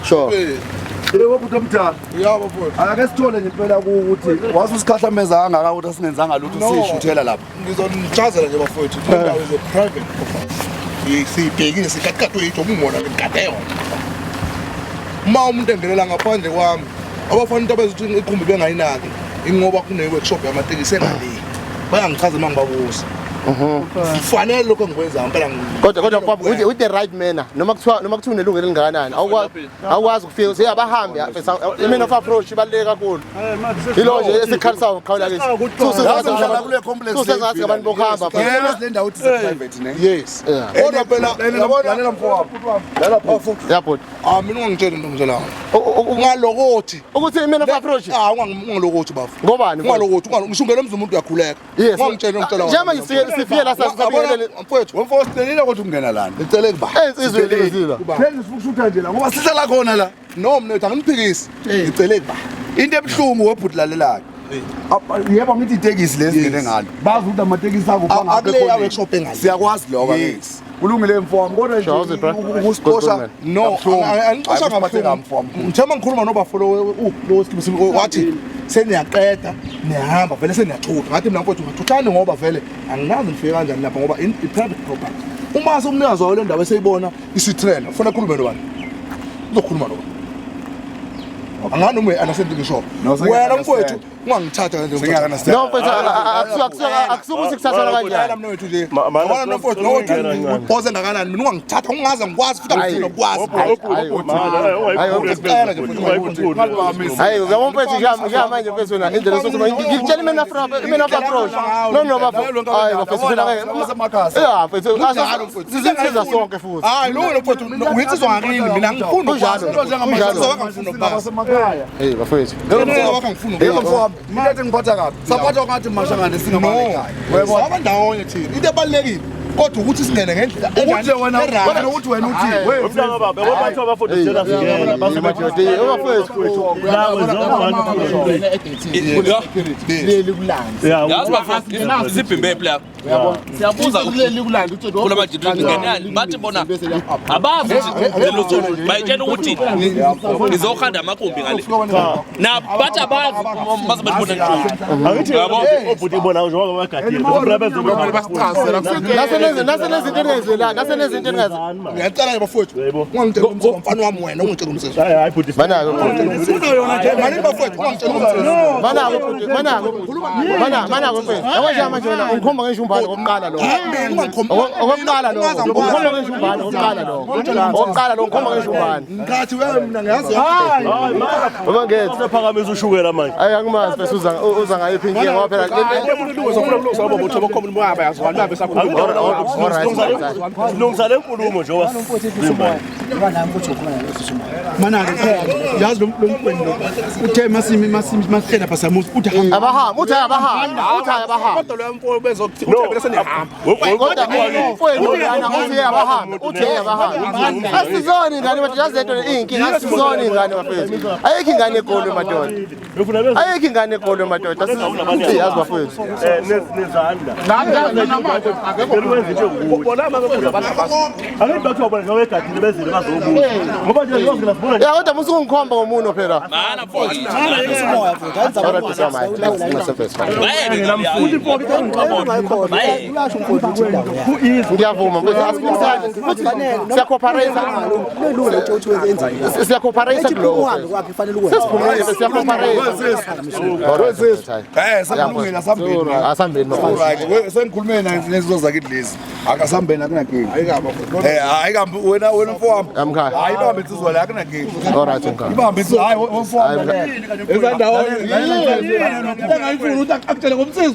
Sure. Yebo futhi omdala. Yabo futhi. Ake sithole nje phela ukuthi wazi usikhahlameza kangaka ukuthi asingenzanga lutho sishuthela lapha. Ngizonichazela nje bafowethu. Indawo is a private property. Sibhekile sikaqaqwe yitho ukungona ngigadeyo. Uma umuntu engelela ngaphandle kwami, abafana into abezuthi iqhumbi bengayinaki, ingoba kune workshop yamatekisi engale. Bayangichaza mangibabuza. Kufanele lokho ngikwenza ngempela kodwa baba with the right manner noma kuthiwa unelungelo elingakanani awukwazi ukufika siyabahambi imina of approach ibaluleke kakhulu yilo nje esikhalisayo ukukhawula ke Usezazi kule complex. usezazi abantu bokuhamba Yebo le ndawo uthi private ne. yes. Kodwa phela Lalela mfowabo. Lalela phofu. yabona mina ungangitshela ntomzela. Ungalokothi. ukuthi imina of approach Ungalokothi bafu. ngobani Ungalokothi ngishungela umzimba umuntu uyakhuleka. Ungangitshela ngicela. njema sifike la sasabiyelele mfowethu. Wemfosi celile ukuthi ungena lana. Ngicela kuba. insizwe lezila Phela sifukushutha nje la ngoba sihlala khona la. No mnethu anginiphikisi. Ngicela kuba. Into ebhlungu webhuti lalelayo. Yebo ngithi itekisi lezi ngene ngalo. Bazi ukuthi amatekisi akupha ngapha Akuleya workshop engale. Siyakwazi lokho ke. Kulungile mfowami kodwa nje Ukusixosha no angixosha ngamfowami. Ngithema ngikhuluma nobafolo lo sikibisi wathi seniyaqeda niyahamba vele seniyachutha ngathi mina mfowethu ngathuthani ngoba vele anginazi nifike kanjani lapha ngoba i private property. Uma somnikazi wayo le ndawo eseyibona isitrela ufuna khulume nobani? Uzokhuluma nobani? Angani ume understand ngisho. Wena mfowethu ungangithatha kanjani ngiyakana no mfethu akusukuthi kusasana kanjani mnethu nje. Mama mfowethu no uphose ngakanani mina ungangithatha ungaze ngikwazi futhi angifuna ukwazi. hayi ngiyabona mfethu nje manje mfethu wena indlela sokuthi ngikutshela imena of approach no bafethu hayi bafethu phela ke yeah mfethu sizimsiza sonke futhi hayi lo mfowethu uyinsizwa ngakini mina ngifuna hey bafethu Yebo mfowami, mina ethi ngiphatha kabi. Saphatha ngathi mashangane singabalekaya. Yebo abandawonye thina. Into ebalekile kodwa ukuthi singene ngendlela Ukuthi wena uthi we Mfana baba bathi abafundisela singena basemadoda leli kulanda yazi bafana sibhimbe playa siyabuza kuleli kulanda uthi kula majidini ngenani bathi bona abazi lelo solo bayitshela ukuthi ngizokhanda amakumbi ngale na bathi abazi baze babona nje angithi yabo obhuti bona njengoba bagadile kuphela bezobona basichazela nasenezinto engezela nasenezinto engezela ngiyacela nje bafowethu ungangitshela umfana wami wena ungitshela umsebenzi hayi bhuti manako sifuna yona nje manje bafowethu ungangitshela umsebenzi manako mfethu yabo manje wena ungikhomba ngeshumbane kokuqala lo okokuqala lo ungikhomba ngeshumbane kokuqala lo ungikhomba ngeshumbane ngathi wewe mina ngiyazi hayi ngoba ngethe usephakamisa ushukela manje hayi angimazi bese uza ngayiphi inkinga ngoba phela silungisa le nkulumo njengoba mana-ke yazi lo mqwendi uthe masihlela phasamusi uthi abahamba uthi abahamba kodwa lo mfowethu bezokuthi senihamba kodwa mfowethu yana uthi abahamba asizoni ingane madoda yazento iyinkinga asizoni ingane bafethu ayikho ingane egolwe madoda ayikho ingane egolwe madoda siyazi bafethu ya kodwa musungikhomba ngomuno phela mana mfowethu ngiyavuma siyakhoparayisa kuloko asambeni sengikhulume nezinto zakithi lezi akasambeni akunankinga hayikambi wena mfowami hayi ibambe insizwa la akunankinga ibambe insizwa hayi mfowami ezandawo engayifuni ukuthi akutshele ngomsizo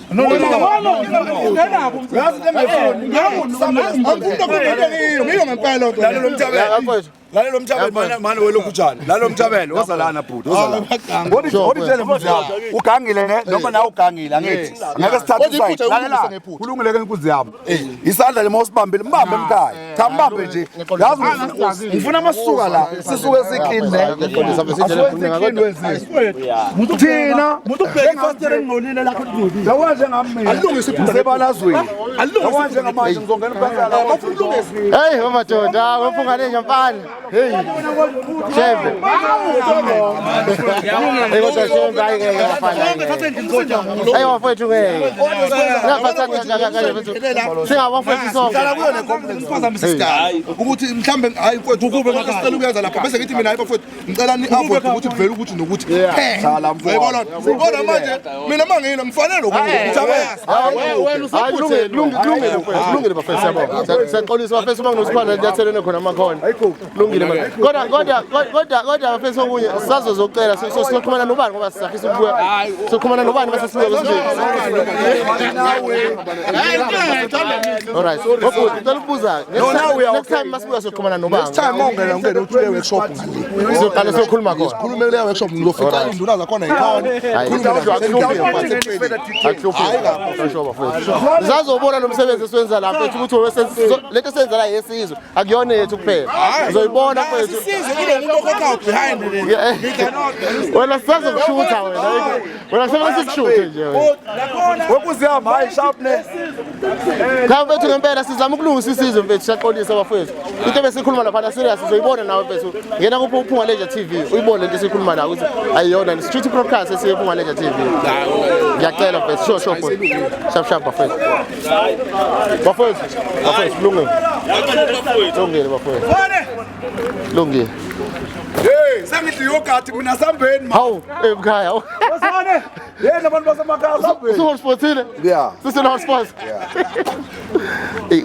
Lalelo mthabelo manje welokujana lalo mthabelo woza lana bhuti woza lana ngotitshele mfundisi yami ugangile ne noma nawe ugangile angithi ngeke sithathe isayini lalela kulungile ke inkunzi yami isandla le mawusibambile mbambe emkhaya cha mbambe nje yazi ngifuna amasuka la sisuke siklini ne thina umuntu breakfast ngolile lakho kudubi yawanje ngami alungise isebalazweni alungise ngamanje ngizongena phakathi la hey madoda wemfungane nje mfana Hey. Chef. Hey, what the chef guy ngeke bafana. Hey, wafethu ngeke. Ngaphatha ngaka. Singawafethu sonke. Dala kuyo le ngiphazamise isigaba. Ukuthi mhlambe hayi mfowethu ukube ngasicela ukuyenza lapha bese ngithi mina hayi bafowethu ngicela ni avoid ukuthi kuvela ukuthi nokuthi. Dlala mfowethu. Kodwa manje mina mangina ngifanele Wena usaphuthe kulungile bafethu yabo. Siyaqolisa bafethu banginosiphala nyathelene khona amakhona. Kulungile manje. Kodwa bafethu okunye sizazocela sokuxhumana nobani ngoba sisafisa ukubuya. Sokuxhumana nobani bese sibuye Alright. Okay, ngicela next time masibuya sokuxhumana nobani. Next time ongena ungene uthule workshop ngale. Sizoqala sokukhuluma khona. Khulume le workshop ngizofika induna zakhona Sizazobona lo msebenzi esiwenza lapha ukuthi lento esenza la yesizwe akuyona yethu kuphela uzoyibona mfethu isizwe kule muntu okhokha behind wena sizazokushutha wena sebenza sikushuthe nje Wokuzihamba hayi sharpness. Cha mfethu ngempela sizama ukulungisa isizwe mfethu siyaqolisa bafethu into besikhuluma lapha serious uzoyibona nawe mfethu ngena kuphuma Leisure TV uyibone lento esikhuluma la ukuthi ayiyona street broadcast esiyephuma Leisure TV ngiyacela mfethu sure sharp bafethu lungile bafethu lungile Hey, sengithi yogati mina sambeni ma. hawu ekhaya Basane. Hey, nabantu basemakhaya sambeni. Sihotspotsile Yeah. sisena hotspots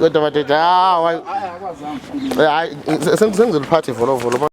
kodwa madoda hayi sengizoliphatha ivolo